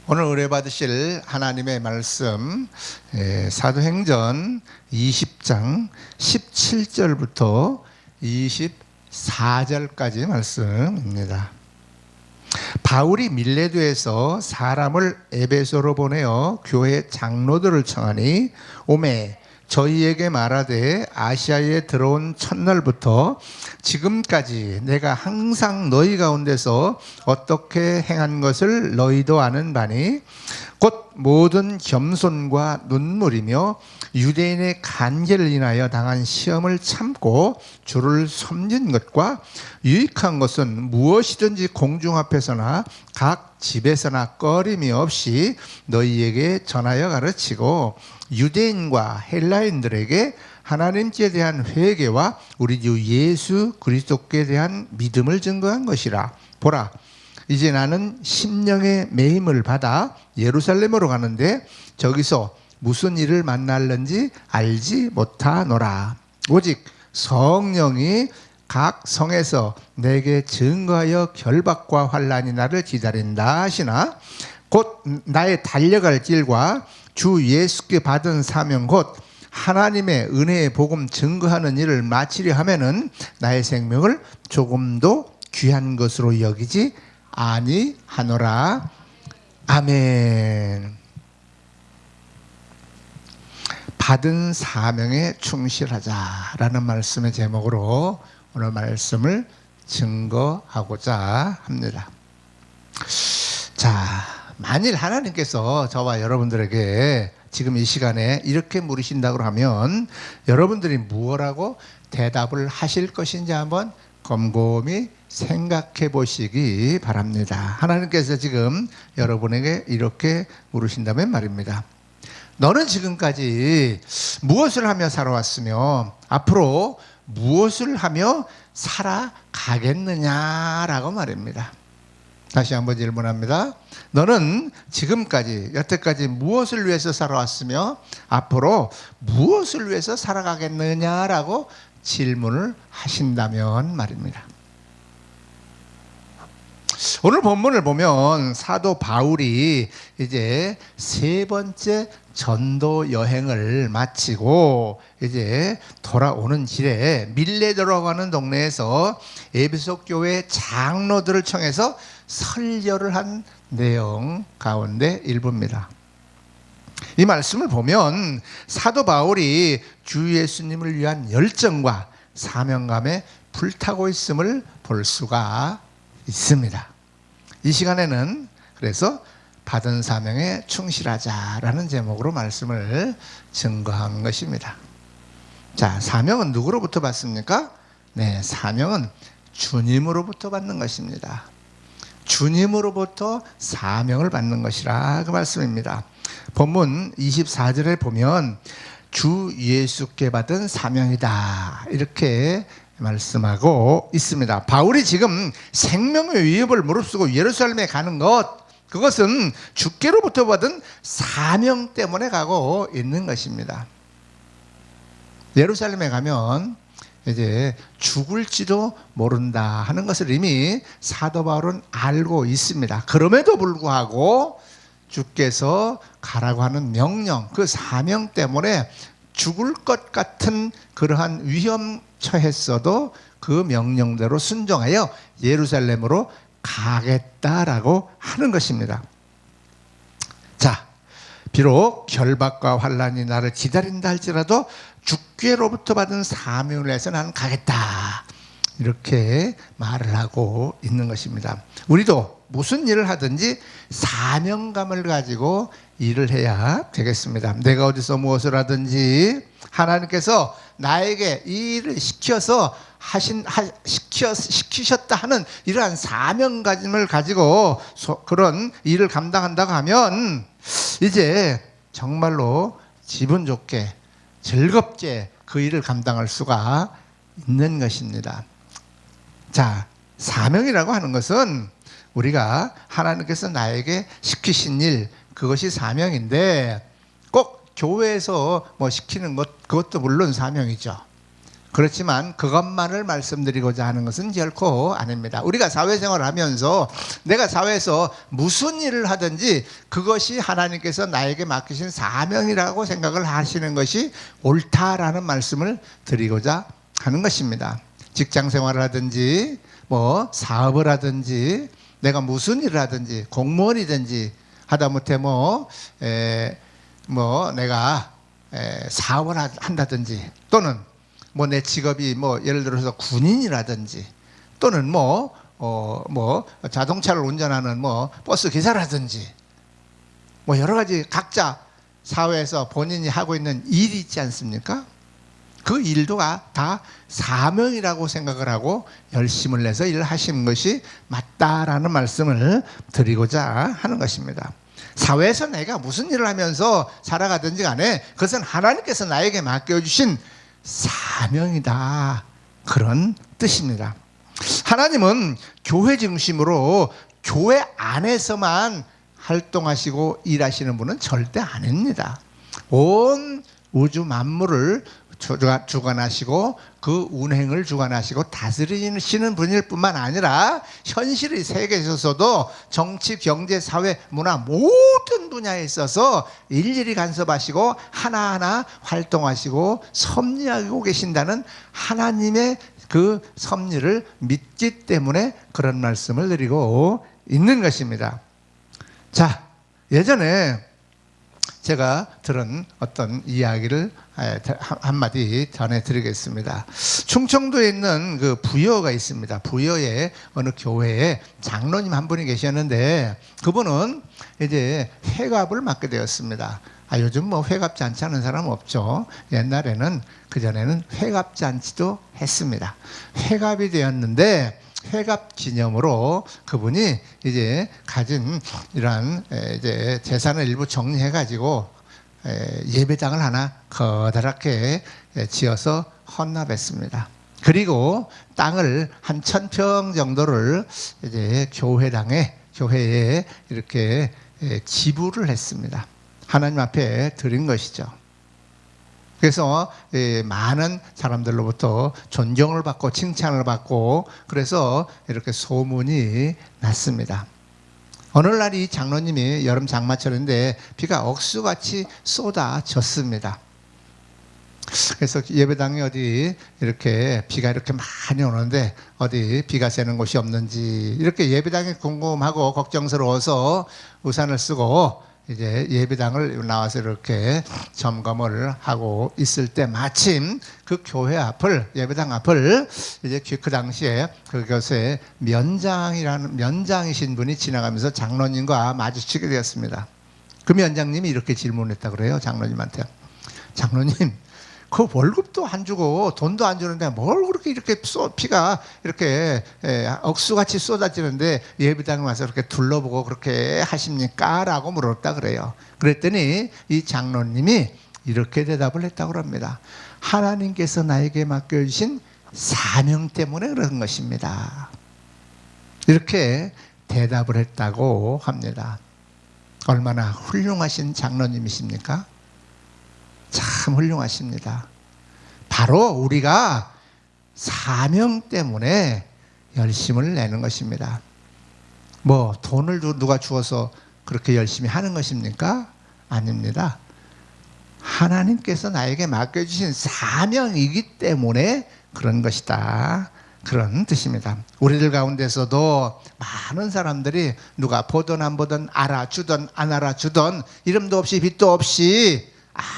오늘 의뢰 받으실 하나님의 말씀 사도행전 20장 17절부터 24절까지 말씀입니다. 바울이 밀레도에서 사람을 에베소로 보내어 교회 장로들을 청하니 오매 저희에게 말하되 아시아에 들어온 첫날부터 지금까지 내가 항상 너희 가운데서 어떻게 행한 것을 너희도 아는 바니 곧 모든 겸손과 눈물이며 유대인의 간계를 인하여 당한 시험을 참고 주를 섬긴 것과 유익한 것은 무엇이든지 공중 앞에서나 각 집에서나 꺼림이 없이 너희에게 전하여 가르치고 유대인과 헬라인들에게 하나님께 대한 회개와 우리 주 예수 그리스도께 대한 믿음을 증거한 것이라. 보라, 이제 나는 심령의 매임을 받아 예루살렘으로 가는데 저기서 무슨 일을 만날는지 알지 못하노라. 오직 성령이 각 성에서 내게 증거하여 결박과 환난이 나를 기다린다 하시나 곧 나의 달려갈 길과 주 예수께 받은 사명 곧 하나님의 은혜의 복음 증거하는 일을 마치려 하면은 나의 생명을 조금도 귀한 것으로 여기지 아니하노라. 아멘. 받은 사명에 충실하자라는 말씀의 제목으로 오늘 말씀을 증거하고자 합니다. 자, 만일 하나님께서 저와 여러분들에게 지금 이 시간에 이렇게 물으신다고 하면 여러분들이 무엇라고 대답을 하실 것인지 한번 곰곰이 생각해 보시기 바랍니다. 하나님께서 지금 여러분에게 이렇게 물으신다면 말입니다. 너는 지금까지 무엇을 하며 살아왔으며 앞으로 무엇을 하며 살아가겠느냐라고 말입니다. 다시 한번 질문합니다. 너는 지금까지 여태까지 무엇을 위해서 살아왔으며 앞으로 무엇을 위해서 살아가겠느냐라고 질문을 하신다면 말입니다. 오늘 본문을 보면 사도 바울이 이제 세 번째 전도 여행을 마치고 이제 돌아오는 길에 밀레도라고 하는 동네에서 에베소 교회 장로들을 청해서 설교를 한 내용 가운데 일부입니다. 이 말씀을 보면 사도 바울이 주 예수님을 위한 열정과 사명감에 불타고 있음을 볼 수가 있습니다. 이 시간에는 그래서 받은 사명에 충실하자라는 제목으로 말씀을 증거한 것입니다. 자, 사명은 누구로부터 받습니까? 네, 사명은 주님으로부터 받는 것입니다. 주님으로부터 사명을 받는 것이라 그 말씀입니다. 본문 24절에 보면 주 예수께 받은 사명이다 이렇게 말씀하고 있습니다. 바울이 지금 생명의 위협을 무릅쓰고 예루살렘에 가는 그것은 주께로부터 받은 사명 때문에 가고 있는 것입니다. 예루살렘에 가면 이제 죽을지도 모른다 하는 것을 이미 사도 바울은 알고 있습니다. 그럼에도 불구하고 주께서 가라고 하는 명령, 그 사명 때문에 죽을 것 같은 그러한 위험 처했어도 그 명령대로 순종하여 예루살렘으로 가겠다라고 하는 것입니다. 자, 비록 결박과 환난이 나를 기다린다 할지라도 주께로부터 받은 사명을 해서 나는 가겠다 이렇게 말을 하고 있는 것입니다. 우리도 무슨 일을 하든지 사명감을 가지고 일을 해야 되겠습니다. 내가 어디서 무엇을 하든지 하나님께서 나에게 이 일을 시키셨다 하는 이러한 사명감을 가지고 그런 일을 감당한다고 하면 이제 정말로 기분 좋게 즐겁게 그 일을 감당할 수가 있는 것입니다. 자, 사명이라고 하는 것은 우리가 하나님께서 나에게 시키신 일, 그것이 사명인데 꼭 교회에서 뭐 시키는 것, 그것도 물론 사명이죠. 그렇지만 그것만을 말씀드리고자 하는 것은 결코 아닙니다. 우리가 사회생활을 하면서 내가 사회에서 무슨 일을 하든지 그것이 하나님께서 나에게 맡기신 사명이라고 생각을 하시는 것이 옳다라는 말씀을 드리고자 하는 것입니다. 직장 생활을 하든지 뭐 사업을 하든지 내가 무슨 일을 하든지 공무원이든지 하다못해 내가 사업을 한다든지 또는 내 직업이 예를 들어서 군인이라든지 또는 자동차를 운전하는 버스 기사라든지 여러 가지 각자 사회에서 본인이 하고 있는 일이 있지 않습니까? 그 일도 다 사명이라고 생각을 하고 열심을 내서 일을 하시는 것이 맞다라는 말씀을 드리고자 하는 것입니다. 사회에서 내가 무슨 일을 하면서 살아가든지 간에 그것은 하나님께서 나에게 맡겨주신 사명이다, 그런 뜻입니다. 하나님은 교회 중심으로 교회 안에서만 활동하시고 일하시는 분은 절대 아닙니다. 온 우주 만물을 주관하시고 그 운행을 주관하시고 다스리시는 분일 뿐만 아니라 현실의 세계에서도 정치, 경제, 사회, 문화 모든 분야에 있어서 일일이 간섭하시고 하나하나 활동하시고 섭리하고 계신다는 하나님의 그 섭리를 믿기 때문에 그런 말씀을 드리고 있는 것입니다. 자, 예전에 제가 들은 어떤 이야기를 한마디 전해드리겠습니다. 충청도에 있는 그 부여가 있습니다. 부여에 어느 교회에 장로님 한 분이 계셨는데 그분은 이제 회갑을 맡게 되었습니다. 요즘 회갑잔치 하는 사람 없죠. 옛날에는, 그전에는 회갑잔치도 했습니다. 회갑이 되었는데 회갑 기념으로 그분이 이제 가진 이러한 이제 재산을 일부 정리해가지고 예배당을 하나 커다랗게 지어서 헌납했습니다. 그리고 땅을 한 1000평 정도를 이제 교회에 이렇게 지불을 했습니다. 하나님 앞에 드린 것이죠. 그래서 많은 사람들로부터 존경을 받고 칭찬을 받고 그래서 이렇게 소문이 났습니다. 어느 날 이 장로님이 여름 장마철인데 비가 억수같이 쏟아졌습니다. 그래서 예배당에 어디 이렇게 비가 이렇게 많이 오는데 어디 비가 새는 곳이 없는지 이렇게 예배당이 궁금하고 걱정스러워서 우산을 쓰고 이제 예배당을 나와서 이렇게 점검을 하고 있을 때 마침 그 교회 앞을, 예배당 앞을 이제 그 당시에 그곳에 면장이신 분이 지나가면서 장로님과 마주치게 되었습니다. 그 면장님이 이렇게 질문했다고 그래요, 장로님한테. 장로님, 그 월급도 안 주고 돈도 안 주는데 뭘 그렇게 비가 이렇게 억수같이 쏟아지는데 예배당에 와서 이렇게 둘러보고 그렇게 하십니까? 라고 물었다 그래요. 그랬더니 이 장로님이 이렇게 대답을 했다고 합니다. 하나님께서 나에게 맡겨주신 사명 때문에 그런 것입니다. 이렇게 대답을 했다고 합니다. 얼마나 훌륭하신 장로님이십니까? 참 훌륭하십니다. 바로 우리가 사명 때문에 열심을 내는 것입니다. 돈을 누가 주어서 그렇게 열심히 하는 것입니까? 아닙니다. 하나님께서 나에게 맡겨주신 사명이기 때문에 그런 것이다, 그런 뜻입니다. 우리들 가운데서도 많은 사람들이 누가 보든 안 보든 알아주든 안 알아주든 이름도 없이 빛도 없이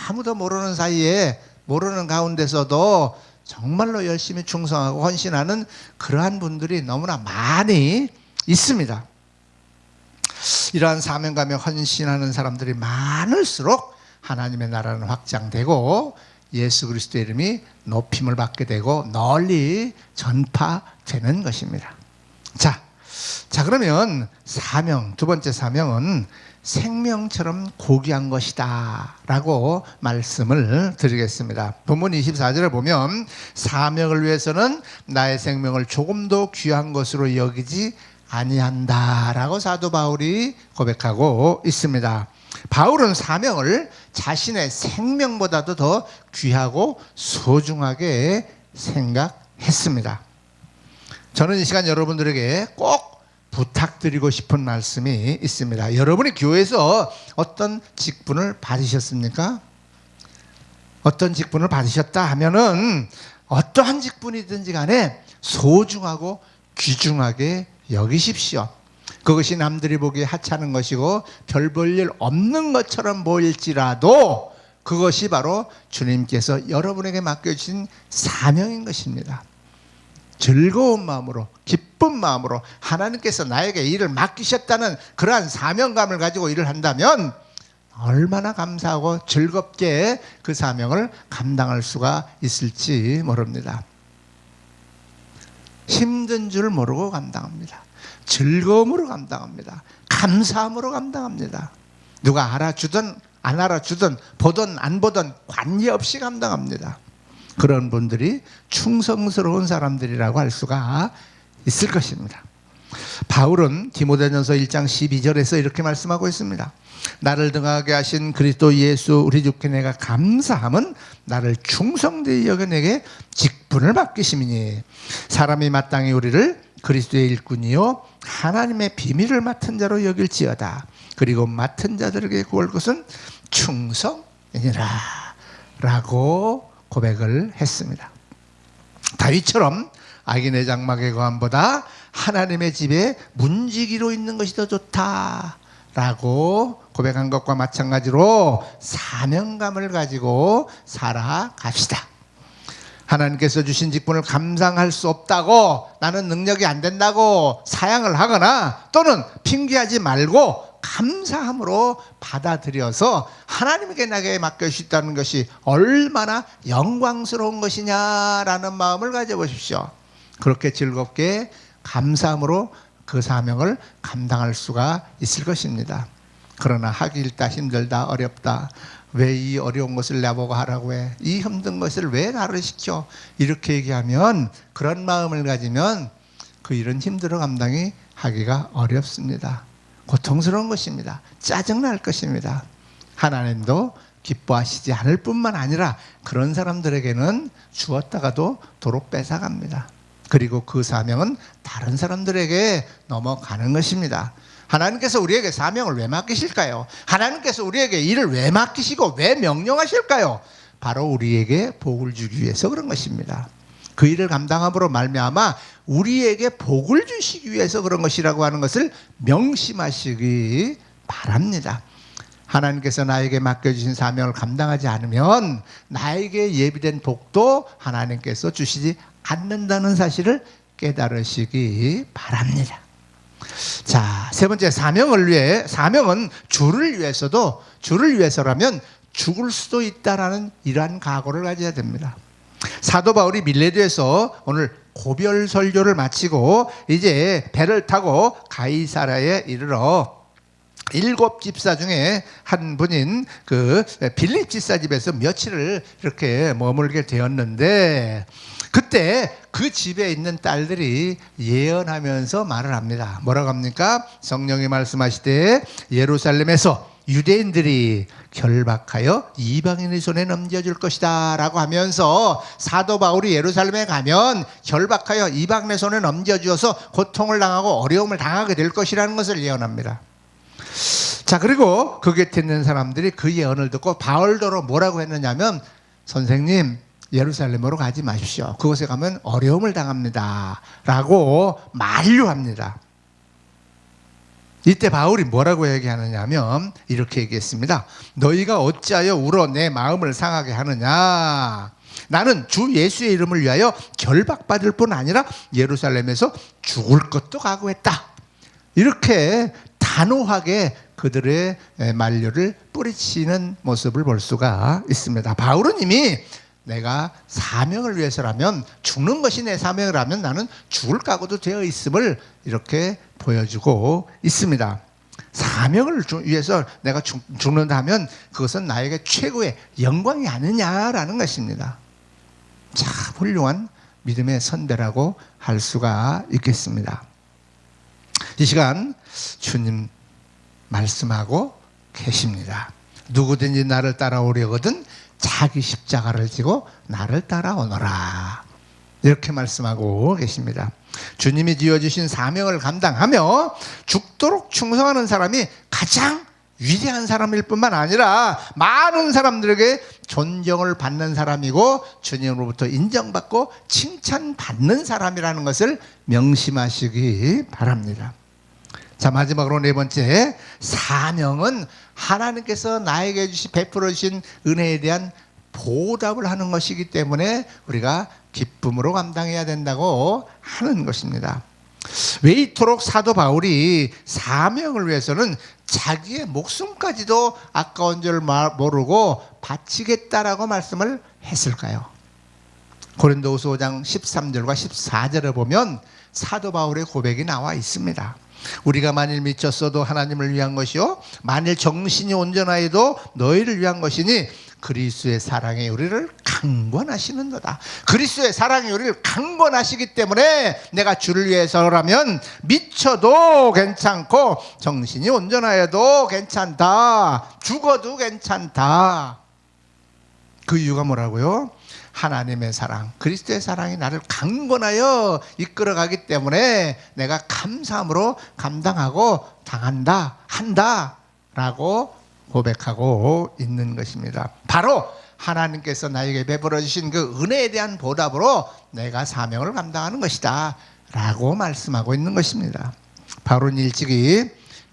아무도 모르는 사이에 모르는 가운데서도 정말로 열심히 충성하고 헌신하는 그러한 분들이 너무나 많이 있습니다. 이러한 사명감에 헌신하는 사람들이 많을수록 하나님의 나라는 확장되고 예수 그리스도의 이름이 높임을 받게 되고 널리 전파되는 것입니다. 자, 그러면 사명, 두 번째 사명은 생명처럼 고귀한 것이다 라고 말씀을 드리겠습니다. 본문 24절에 보면 사명을 위해서는 나의 생명을 조금도 귀한 것으로 여기지 아니한다 라고 사도 바울이 고백하고 있습니다. 바울은 사명을 자신의 생명보다도 더 귀하고 소중하게 생각했습니다. 저는 이 시간 여러분들에게 꼭 부탁드리고 싶은 말씀이 있습니다. 여러분이 교회에서 어떤 직분을 받으셨습니까? 어떤 직분을 받으셨다 하면은 어떠한 직분이든지 간에 소중하고 귀중하게 여기십시오. 그것이 남들이 보기에 하찮은 것이고 별 볼 일 없는 것처럼 보일지라도 그것이 바로 주님께서 여러분에게 맡겨주신 사명인 것입니다. 즐거운 마음으로, 기쁜 마음으로 하나님께서 나에게 일을 맡기셨다는 그러한 사명감을 가지고 일을 한다면 얼마나 감사하고 즐겁게 그 사명을 감당할 수가 있을지 모릅니다. 힘든 줄 모르고 감당합니다. 즐거움으로 감당합니다. 감사함으로 감당합니다. 누가 알아주든 안 알아주든 보든 안 보든 관계없이 감당합니다. 그런 분들이 충성스러운 사람들이라고 할 수가 있을 것입니다. 바울은 디모데전서 1장 12절에서 이렇게 말씀하고 있습니다. 나를 등하게 하신 그리스도 예수 우리 주께 내가 감사함은 나를 충성되이 여겨 내게 직분을 맡기심이니 사람이 마땅히 우리를 그리스도의 일꾼이요 하나님의 비밀을 맡은 자로 여길지어다. 그리고 맡은 자들에게 구할 것은 충성이니라 라고 고백을 했습니다. 다윗처럼 악인의 장막의 거함보다 하나님의 집에 문지기로 있는 것이 더 좋다 라고 고백한 것과 마찬가지로 사명감을 가지고 살아갑시다. 하나님께서 주신 직분을 감당할 수 없다고, 나는 능력이 안 된다고 사양을 하거나 또는 핑계하지 말고 감사함으로 받아들여서 하나님께 나에게 맡겨주셨다는 것이 얼마나 영광스러운 것이냐라는 마음을 가져보십시오. 그렇게 즐겁게 감사함으로 그 사명을 감당할 수가 있을 것입니다. 그러나 하기 일다 힘들다 어렵다, 왜 이 어려운 것을 나보고 하라고 해, 이 힘든 것을 왜 나를 시켜, 이렇게 얘기하면, 그런 마음을 가지면 그 일은 힘들어 감당이 하기가 어렵습니다. 고통스러운 것입니다. 짜증날 것입니다. 하나님도 기뻐하시지 않을 뿐만 아니라 그런 사람들에게는 주었다가도 도로 뺏어갑니다. 그리고 그 사명은 다른 사람들에게 넘어가는 것입니다. 하나님께서 우리에게 사명을 왜 맡기실까요? 하나님께서 우리에게 일을 왜 맡기시고 왜 명령하실까요? 바로 우리에게 복을 주기 위해서 그런 것입니다. 그 일을 감당함으로 말미암아 우리에게 복을 주시기 위해서 그런 것이라고 하는 것을 명심하시기 바랍니다. 하나님께서 나에게 맡겨주신 사명을 감당하지 않으면 나에게 예비된 복도 하나님께서 주시지 않는다는 사실을 깨달으시기 바랍니다. 자, 세 번째, 사명은 주를 위해서라면 죽을 수도 있다라는 이러한 각오를 가져야 됩니다. 사도 바울이 밀레도에서 오늘 고별 설교를 마치고 이제 배를 타고 가이사랴에 이르러 7 집사 중에 한 분인 그 빌립 집사 집에서 며칠을 이렇게 머물게 되었는데, 그때 그 집에 있는 딸들이 예언하면서 말을 합니다. 뭐라고 합니까? 성령이 말씀하시되 예루살렘에서 유대인들이 결박하여 이방인의 손에 넘겨줄 것이다 라고 하면서, 사도 바울이 예루살렘에 가면 결박하여 이방인의 손에 넘겨주어서 고통을 당하고 어려움을 당하게 될 것이라는 것을 예언합니다. 자, 그리고 그 곁에 있는 사람들이 그 예언을 듣고 바울더러 뭐라고 했느냐면, 선생님 예루살렘으로 가지 마십시오. 그곳에 가면 어려움을 당합니다 라고 만류합니다. 이때 바울이 뭐라고 얘기하느냐면 이렇게 얘기했습니다. 너희가 어찌하여 울어 내 마음을 상하게 하느냐. 나는 주 예수의 이름을 위하여 결박받을 뿐 아니라 예루살렘에서 죽을 것도 각오했다. 이렇게 단호하게 그들의 만류를 뿌리치는 모습을 볼 수가 있습니다. 바울은 이미 내가 사명을 위해서라면, 죽는 것이 내 사명이라면 나는 죽을 각오도 되어 있음을 이렇게 보여주고 있습니다. 사명을 위해서 내가 죽는다면 그것은 나에게 최고의 영광이 아니냐라는 것입니다. 참 훌륭한 믿음의 선배라고 할 수가 있겠습니다. 이 시간 주님 말씀하고 계십니다. 누구든지 나를 따라오려거든 자기 십자가를 지고 나를 따라오너라. 이렇게 말씀하고 계십니다. 주님이 지어주신 사명을 감당하며 죽도록 충성하는 사람이 가장 위대한 사람일 뿐만 아니라 많은 사람들에게 존경을 받는 사람이고 주님으로부터 인정받고 칭찬받는 사람이라는 것을 명심하시기 바랍니다. 자, 마지막으로 네 번째, 사명은 하나님께서 나에게 베풀어 주신 은혜에 대한 보답을 하는 것이기 때문에 우리가 기쁨으로 감당해야 된다고 하는 것입니다. 왜 이토록 사도 바울이 사명을 위해서는 자기의 목숨까지도 아까운 줄 모르고 바치겠다라고 말씀을 했을까요? 고린도후서 5장 13절과 14절에 보면 사도 바울의 고백이 나와 있습니다. 우리가 만일 미쳤어도 하나님을 위한 것이요 만일 정신이 온전하여도 너희를 위한 것이니 그리스도의 사랑이 우리를 강권하시는도다. 그리스도의 사랑이 우리를 강권하시기 때문에 내가 주를 위해서라면 미쳐도 괜찮고 정신이 온전하여도 괜찮다. 죽어도 괜찮다. 그 이유가 뭐라고요? 하나님의 사랑, 그리스도의 사랑이 나를 강권하여 이끌어가기 때문에 내가 감사함으로 감당하고 당한다, 한다 라고 고백하고 있는 것입니다. 바로 하나님께서 나에게 베풀어 주신 그 은혜에 대한 보답으로 내가 사명을 감당하는 것이다 라고 말씀하고 있는 것입니다. 바울은 일찍이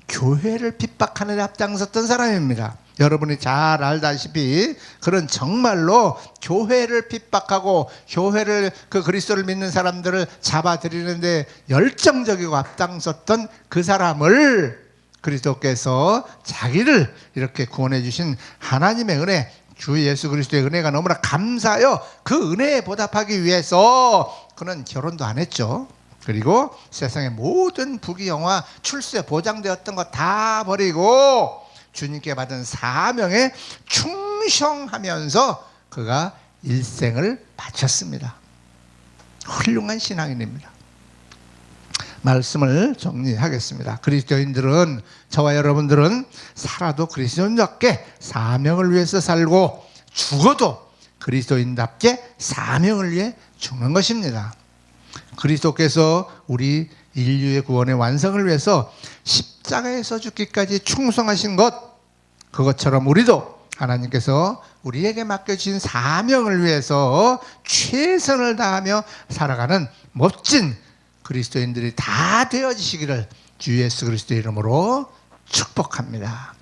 교회를 핍박하는 데 앞장섰던 사람입니다. 여러분이 잘 알다시피 그런 정말로 교회를 핍박하고 교회를 그 그리스도를 믿는 사람들을 잡아들이는데 열정적이고 앞장섰던 그 사람을 그리스도께서 자기를 이렇게 구원해 주신 하나님의 은혜, 주 예수 그리스도의 은혜가 너무나 감사하여 그 은혜에 보답하기 위해서 그는 결혼도 안 했죠. 그리고 세상의 모든 부귀영화, 출세 보장되었던 것 다 버리고 주님께 받은 사명에 충성하면서 그가 일생을 바쳤습니다. 훌륭한 신앙인입니다. 말씀을 정리하겠습니다. 그리스도인들은, 저와 여러분들은 살아도 그리스도인답게 사명을 위해서 살고 죽어도 그리스도인답게 사명을 위해 죽는 것입니다. 그리스도께서 우리 인류의 구원의 완성을 위해서 십자가에서 죽기까지 충성하신 것, 그것처럼 우리도 하나님께서 우리에게 맡겨주신 사명을 위해서 최선을 다하며 살아가는 멋진 그리스도인들이 다 되어지시기를 주 예수 그리스도의 이름으로 축복합니다.